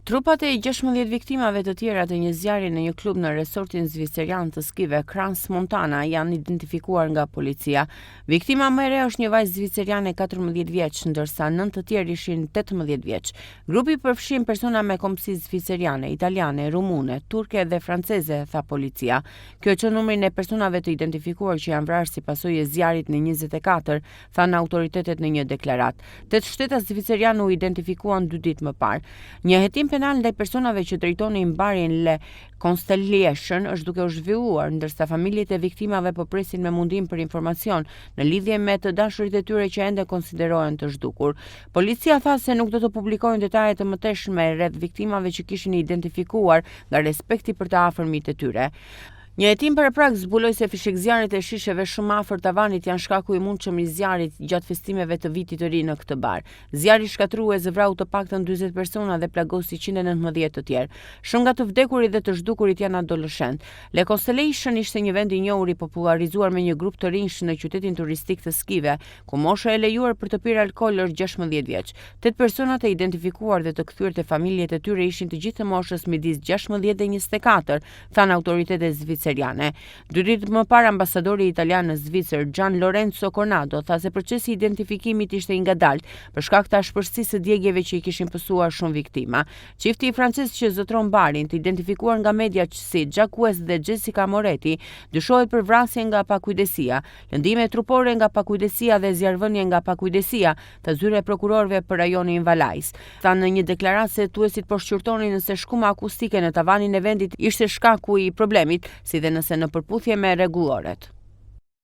Trupat e 16 viktimave të tjera të një zjarri në një klub në resortin zviceran të skive Crans Montana janë identifikuar nga policia. Viktima më e re është një vajzë zviceriane 14 vjeç, ndërsa 9 të tjerë ishin 18 vjeç. Grupi përfshin persona me kombësi zviceriane, italiane, rumune, turke dhe franceze, tha policia. Kjo që numrin e personave të identifikuar që janë vrarë si pasojë e zjarrit në 24, thanë autoritetet në një deklarat. 8 shteta zvicerian u identifikuan 2 ditë më parë. Një hetim penal ndaj personave që drejtonin mbarjen Le Constellation është duke u zhvilluar, ndërsa familjet e viktimave po presin me mundim për informacion në lidhje me të dashurit e tyre që ende konsiderohen të zhdukur. Policia tha se nuk do të publikojnë detaje të mëtejshme rreth viktimave që kishin identifikuar nga respekti për të afërmit e tyre. Një hetim paraprak zbuloi se fishekzjarret e shisheve shumë afër tavanit janë shkaku i mundshëm i zjarrit gjatë festimeve të vitit të ri në këtë bar. Zjarri shkatrua zëvrau të paktën 40 persona dhe plagosi 119 të tjerë. Shumë nga të vdekurit dhe të zhdukurit janë adoleshent. Le Constellation ishte një vend i njohur i popularizuar me një grup të rinj në qytetin turistik të skive, ku mosha e lejuar për të pirë alkool është 16 vjeç. 8 personat e identifikuar dhe të kthyer te familjet e tyre ishin të gjithë të moshës midis 16 dhe 24, thanë autoritetet zviceriane. 2 ditë më parë ambasadori italian në Zvicër, Gian Lorenzo Cornado, tha se procesi i identifikimit ishte i ngadalt për shkak të ashpërsisë së djegjeve që i kishin pësuar shumë viktima. Çifti francez që zotron barin, të identifikuar nga media si Jack West dhe Jessica Moretti, dyshohet për vrasje nga pakujdesia, lëndime trupore nga pakujdesia dhe zjarrvënie nga pakujdesia, të zyre e prokurorëve për rajonin Valais. Thanë në një deklaratë se hetuesit po shqyrtonin nëse shkuma akustike në tavanin e vendit ishte shkaku i problemit, si dhe nëse në përputhje me rregulloret.